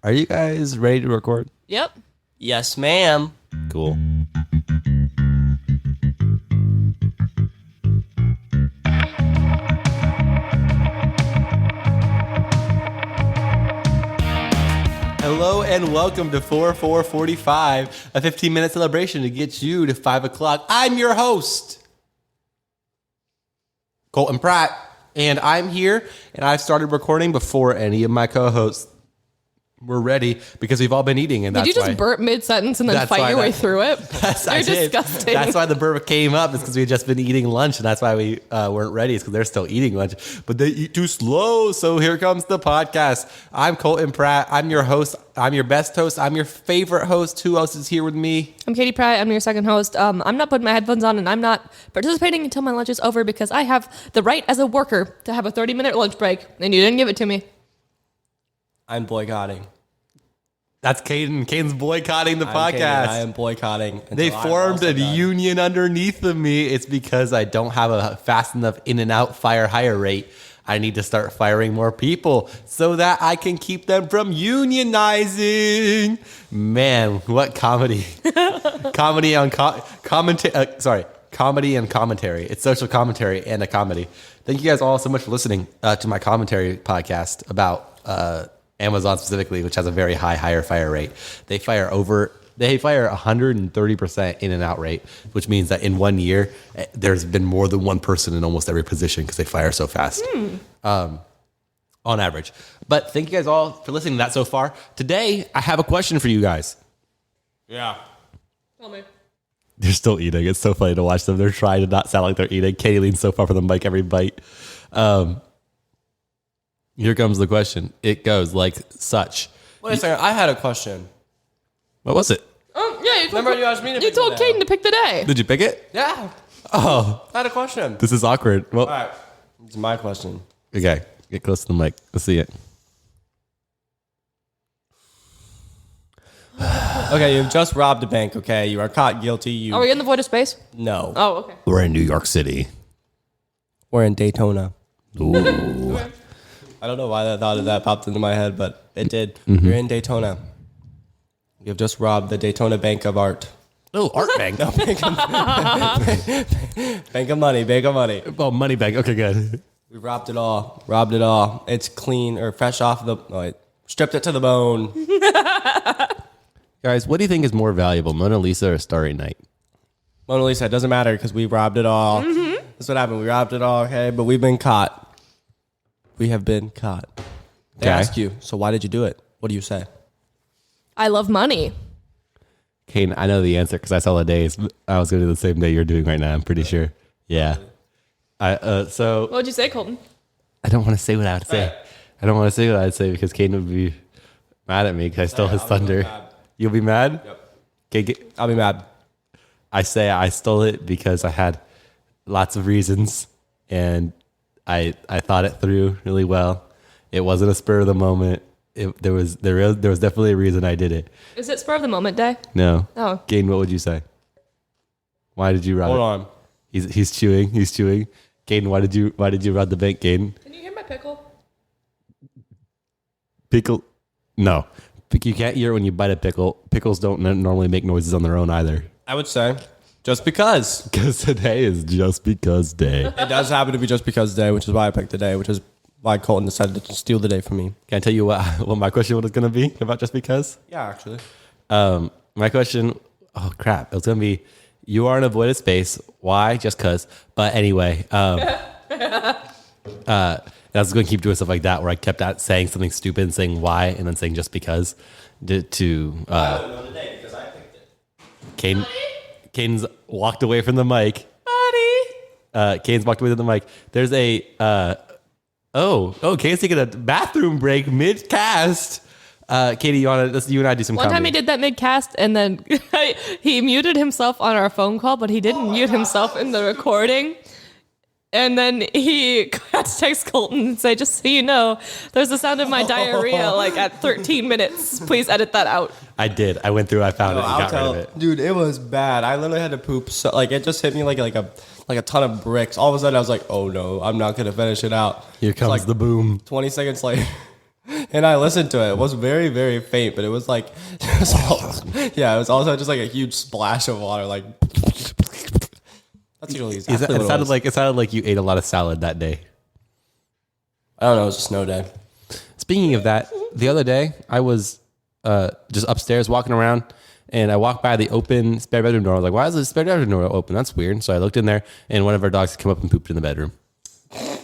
Are you guys ready to record? Yep. Yes, ma'am. Cool. Hello and welcome to 4445, a 15-minute celebration to get you to 5 o'clock. I'm your host, Colton Pratt, and I'm here, and I've started recording before any of my co-hosts were ready because we've all been eating, and Did you just burp mid-sentence and then fight your way through it? You're disgusting. That's why the burp came up. It's because we had just been eating lunch, and that's why we weren't ready. It's because they're still eating lunch, but they eat too slow. So here comes the podcast. I'm Colton Pratt. I'm your host. I'm your best host. I'm your favorite host. Who else is here with me? I'm Katie Pratt. I'm your second host. I'm not putting my headphones on, and I'm not participating until my lunch is over because I have the right as a worker to have a 30-minute lunch break, and you didn't give it to me. I'm boycotting. That's Caden. Caden's boycotting the podcast. I am boycotting. They formed a union underneath of me. It's because I don't have a fast enough in and out fire hire rate. I need to start firing more people so that I can keep them from unionizing. Man, what comedy. Comedy and commentary. It's social commentary and a comedy. Thank you guys all so much for listening to my commentary podcast about Amazon specifically, which has a very higher fire rate. They fire 130% in and out rate, which means that in 1 year, there's been more than one person in almost every position because they fire so fast on average. But thank you guys all for listening to that so far. Today, I have a question for you guys. Yeah. Tell me. They're still eating. It's so funny to watch them. They're trying to not sound like they're eating. Katie leans so far from the mic every bite. Here comes the question. It goes like such. Wait a second. I had a question. What was it? Yeah. Remember you asked me to You pick told the day. Caden to pick the day. Did you pick it? Yeah. Oh, I had a question. this is awkward. Well, All right. It's my question. okay. Get close to the mic. Let's see it. Okay, you've just robbed a bank, okay? You are caught guilty. Are we in the void of space? No. Oh, okay. We're in New York City. We're in Daytona. Ooh. I don't know why that thought of that popped into my head, but it did. You're in Daytona. You've just robbed the Daytona Bank of Art. Oh, art bank. No, Bank of money, Bank of money. Oh, money bank. Okay, good. We robbed it all. It's clean or fresh off the, stripped it to the bone. Guys, what do you think is more valuable, Mona Lisa or Starry Night? Mona Lisa, it doesn't matter because we robbed it all. That's what happened. We robbed it all, okay? But we've been caught. We have been caught. They Okay. ask you, so why did you do it? What do you say? I love money. Kane, I know the answer because I saw the days. I was going to do the same day you're doing right now, I'm pretty sure. Yeah. So What would you say, Colton? I don't want to say what I would say. I don't want to say what I'd say because Kane would be mad at me because I stole his thunder. You'll be mad? Yep. Okay, I'll be mad. I say I stole it because I had lots of reasons and I thought it through really well. It wasn't a spur of the moment. There was definitely a reason I did it. Is it spur of the moment day? No. Oh. Gain, what would you say? Why did you rob it? Hold on. He's chewing. Gaden, why did you rob the bank, Gaden? Can you hear my pickle? Pickle? No. You can't hear it when you bite a pickle. Pickles don't normally make noises on their own either. I would say, just because. Because today is just because day. It does happen to be just because day, which is why I picked the day, which is why Colton decided to steal the day from me. Can I tell you what my question was going to be about just because? Yeah, actually. My question, oh crap, it was going to be, you are in a void of space. Why? Just because. But anyway, I was going to keep doing stuff like that where I kept saying something stupid and saying why and then saying just because I don't know the day because I picked it. Caden's walked away from the mic. Caden's walked away from the mic. There's a, Caden's taking a bathroom break mid-cast. Katie, you and I do some One time comedy. he did that mid-cast, and then he muted himself on our phone call, but he didn't mute himself in the recording. And then he had to text Colton and say, just so you know, there's the sound of my diarrhea like at 13 minutes. Please edit that out. I did. I went through, I found it, and got rid of it. Dude, it was bad. I literally had to poop. So, it just hit me like a ton of bricks. All of a sudden, I was like, oh no, I'm not going to finish it out. Here comes the boom. 20 seconds later, And I listened to it. It was very, very faint, but it was like, it was also just like a huge splash of water. Like, that's usually exactly what It sounded like you ate a lot of salad that day. I don't know. It was a snow day. Speaking of that, the other day I was just upstairs walking around, and I walked by the open spare bedroom door. I was like, "Why is the spare bedroom door open? That's weird." So I looked in there, and one of our dogs came up and pooped in the bedroom.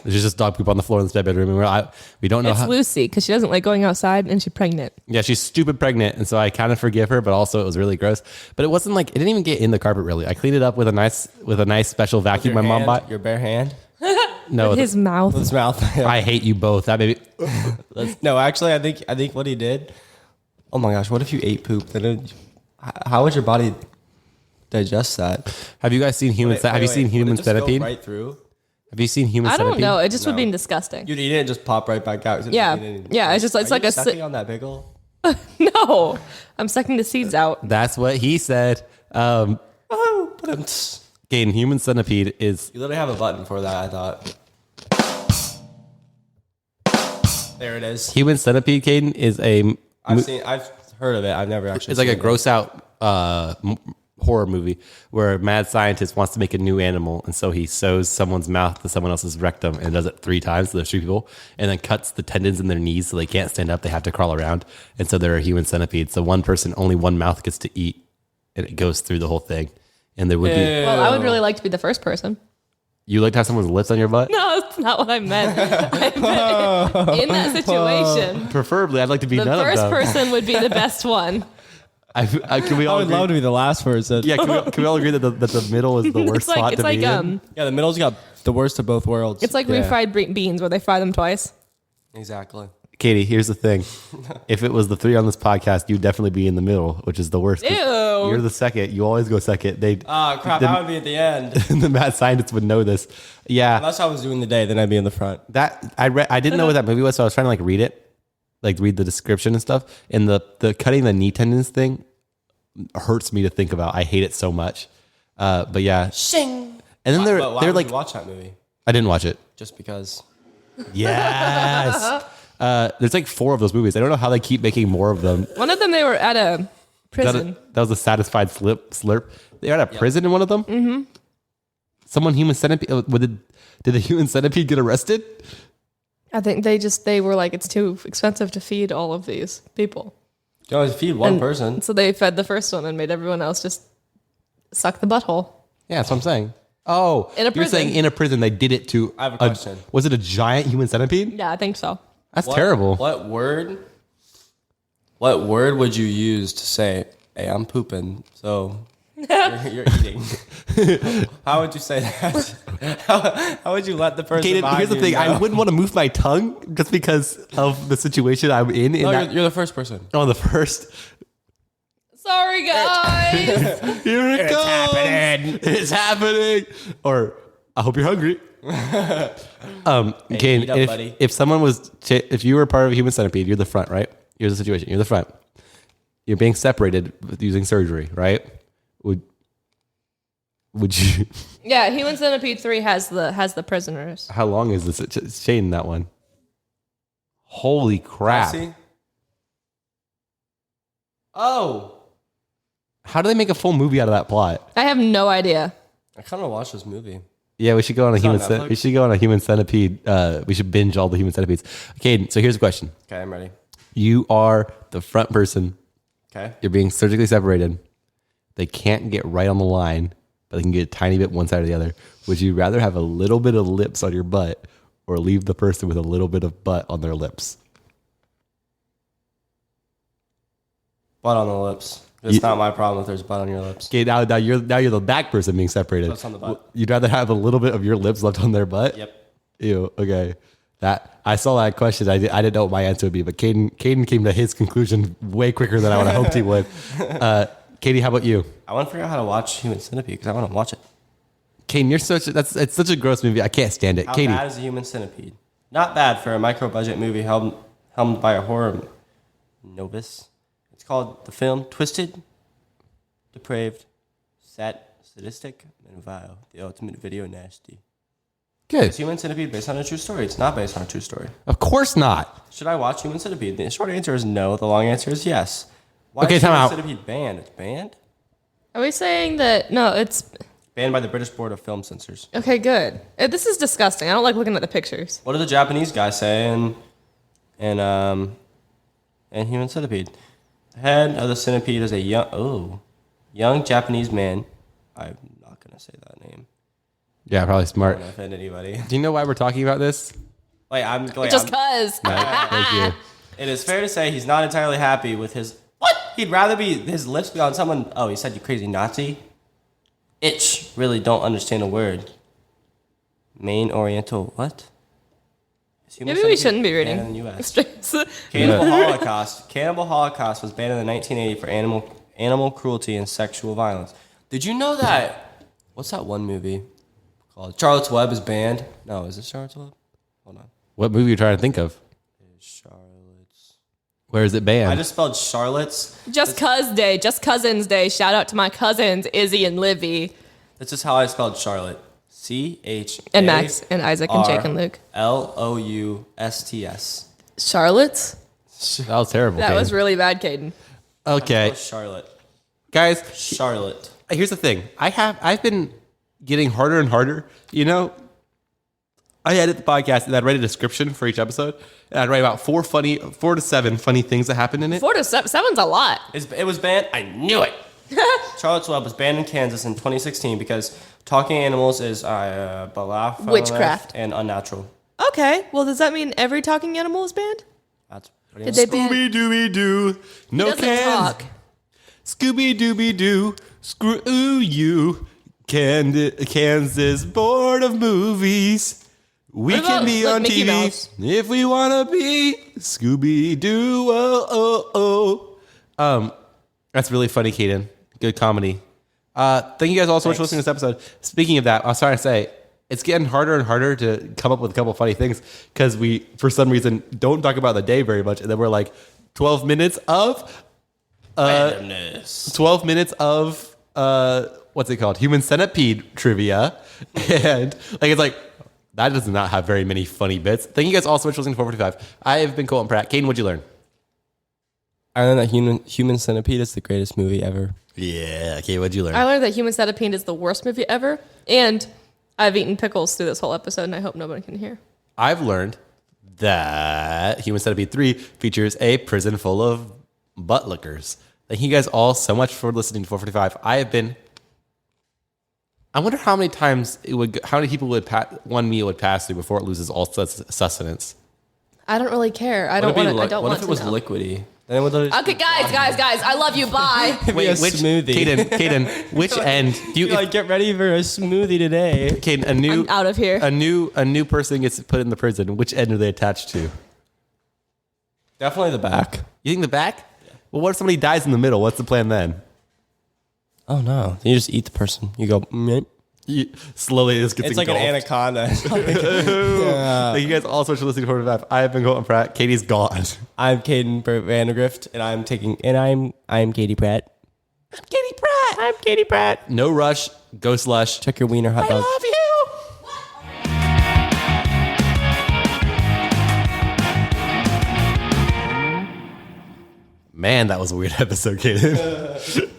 There's just dog poop on the floor in the spare bedroom, and we don't know It's how. Lucy because she doesn't like going outside and she's pregnant. Yeah, she's stupid pregnant, and so I kind of forgive her, but also it was really gross. But it wasn't like it didn't even get in the carpet really. I cleaned it up with a nice vacuum my mom bought. Your bare hand? No, His mouth. With his mouth. I hate you both. That baby. No, actually, I think what he did. Oh my gosh! What if you ate poop? How would your body digest that? Have you guys seen Human Centipede? Right through. Have you seen Human I Centipede? don't know. It just would be disgusting. You'd eat it and just pop right back out. Yeah. Yeah, it's just- it's like a sucking on that pickle. No, I'm sucking the seeds out. That's what he said. Oh, Gain Human Centipede is you literally have a button for that. I thought. There it is. Human Centipede. Caden is I've heard of it. I've never actually. It's like a seen it. gross out horror movie where a mad scientist wants to make a new animal, and so he sews someone's mouth to someone else's rectum and does it 3 times. So there's 3 people, and then cuts the tendons in their knees so they can't stand up. They have to crawl around, and so they're a human centipede. So one person, only one mouth gets to eat, and it goes through the whole thing. And there would be. Well, I would really like to be the first person. You like to have someone's lips on your butt? No, that's not what I meant. I meant in that situation, Preferably, I'd like to be the none first of them. person would be the best one. Can we all I would agree? love to be the last person. Yeah, can we all agree that the middle is the worst spot It's to like be in? Yeah, the middle's got the worst of both worlds. It's like refried beans where they fry them twice. Exactly. Katie, here's the thing. If it was the 3 on this podcast, you'd definitely be in the middle, which is the worst. Ew. You're the second. You always go second. Crap, I would be at the end. The mad scientists would know this. Yeah. Unless I was doing the day, then I'd be in the front. That I didn't know what that movie was, so I was trying to read it, read the description and stuff. And the cutting the knee tendons thing hurts me to think about. I hate it so much. But yeah. Shing. And then Why they're would like, you watch that movie? I didn't watch it. Just because. Yes. There's like 4 of those movies. I don't know how they keep making more of them. One of them, they were at a prison. That was a satisfied slurp. They were at a prison in one of them. Mm-hmm. Someone human centipede. Did the human centipede get arrested? I think they were like, it's too expensive to feed all of these people. You always feed one person. So they fed the first one and made everyone else just suck the butthole. Yeah, that's what I'm saying. Oh, In a you're prison. saying in a prison they did it to. I have a question. Was it a giant human centipede? Yeah, I think so. That's terrible. What word would you use to say, "Hey, I'm pooping"? So you're eating. How would you say that? How would you let the person? Kaden, behind here's the you thing. know? I wouldn't want to move my tongue just because of the situation I'm in. No, you're the first person. Oh, the first. Sorry, guys. Here it comes. happening. It's happening. Or I hope you're hungry. Kane, eat up, buddy. if you were part of a human centipede, you're the front, right? Here's the situation. You're the front. You're being separated using surgery, right? Would you? Yeah, Human Centipede 3 has the prisoners. How long is this? Shane, that one. Holy crap! See? Oh, How do they make a full movie out of that plot? I have no idea. I kind of watched this movie. Yeah, we should go on a human. on Netflix? We should go on a human centipede. We should binge all the human centipedes. Okay, so here's a question. Okay, I'm ready. You are the front person. Okay. You're being surgically separated. They can't get right on the line, but they can get a tiny bit one side or the other. Would you rather have a little bit of lips on your butt or leave the person with a little bit of butt on their lips? Butt on the lips. It's not my problem if there's butt on your lips. Okay, now you're the back person being separated. Lips on the butt. You'd rather have a little bit of your lips left on their butt? Yep. Ew. Okay. That I saw that question. I didn't know what my answer would be, but Caden came to his conclusion way quicker than I would have hoped he would. Katie, how about you? I want to figure out how to watch Human Centipede because I want to watch it. Caden, it's such a gross movie. I can't stand it. How Katie, bad is a Human Centipede? Not bad for a micro-budget movie helmed by a horror novice. It's called the film Twisted, Depraved, Sadistic, and Vile. The ultimate video nasty. Good. Is Human Centipede based on a true story? It's not based on a true story. Of course not. Should I watch Human Centipede? The short answer is no. The long answer is yes. Why Okay, is time Human out. Centipede banned? It's banned? Are we saying that? No, it's Banned by the British Board of Film Censors. okay. Good. This is disgusting. I don't like looking at the pictures. What did the Japanese guy say in Human Centipede? The head of the centipede is a young Japanese man. I'm not gonna say that name. Yeah, probably I smart. don't want to offend anybody. Do you know why we're talking about this? Just cause. Thank you. It is fair to say he's not entirely happy with his. What? He'd rather be his lips be on someone. Oh, he said you crazy Nazi. Itch. Really don't understand a word. Main Oriental. What? Is Human Maybe we Centipede shouldn't be banned reading. in the U.S.? Extras. Cannibal Holocaust. Cannibal Holocaust was banned in 1980 for animal cruelty and sexual violence. Did you know that? What's that one movie called? Charlotte's Web is banned. No, is it Charlotte's Web? Hold on. What movie are you trying to think of? Charlotte's. Where is it banned? I just spelled Charlotte's. Just Cuz Day. Just Cousins Day. Shout out to my cousins, Izzy and Livy. That's just how I spelled Charlotte. CH And Max and Isaac and Jake and Luke. LOUSTS. Charlotte's? That was terrible. That Caden. was really bad, Caden. Okay, Charlotte. guys. Charlotte. Here's the thing. I've been getting harder and harder. You know, I edit the podcast and I'd write a description for each episode, and I'd write about 4 to 7 funny things that happened in it. 4 to 7's a lot. It was banned. I knew it. Charlotte's Web was banned in Kansas in 2016 because talking animals is blasphemous Witchcraft. and unnatural. Okay, well, does that mean every talking animal is banned? That's Did they ban? Scooby Dooby Doo, no Doesn't cans. talk. Scooby Dooby Doo, screw you. Kansas Board of Movies. We What can about, be like, on Mickey TV Mouse? if we wanna be Scooby Doo. That's really funny, Kaden. Good comedy. Thank you guys all so much for listening to this episode. Speaking of that, I was trying to say it's getting harder and harder to come up with a couple funny things because we, for some reason, don't talk about the day very much, and then we're like 12 minutes of randomness. 12 minutes of what's it called? Human Centipede trivia. And like it's like that does not have very many funny bits. Thank you guys all so much for listening to 445. I have been Colton Pratt. Caden, what'd you learn? I learned that Human Centipede is the greatest movie ever. Yeah, okay, what'd you learn? I learned that Human Centipede is the worst movie ever, and I've eaten pickles through this whole episode, and I hope nobody can hear. I've learned that Human Centipede 3 features a prison full of butt lickers. Thank you guys all so much for listening to 445. I wonder how many times how many people one meal would pass through before it loses all sustenance. I don't really care. I don't want to. I don't What want if it to was know. liquidy? Then it would literally Okay, guys, I love you. Bye. be a smoothie. Caden, which end do you like get ready for a smoothie today? Caden, I'm out of here. a new person gets put in the prison. Which end are they attached to? Definitely the back. You think the back? Yeah. Well, what if somebody dies in the middle? What's the plan then? Oh no! You just eat the person. You go. Meh. You slowly just gets It's like an engulfed. anaconda. Thank you guys all so much for listening to 45. I have been Colton Pratt. Katie's gone. I'm Caden Vandergrift, and I'm Katie Pratt. I'm Katie Pratt. No rush. Go slush. Check your wiener hot dog. Love you. Man, that was a weird episode, Kaden.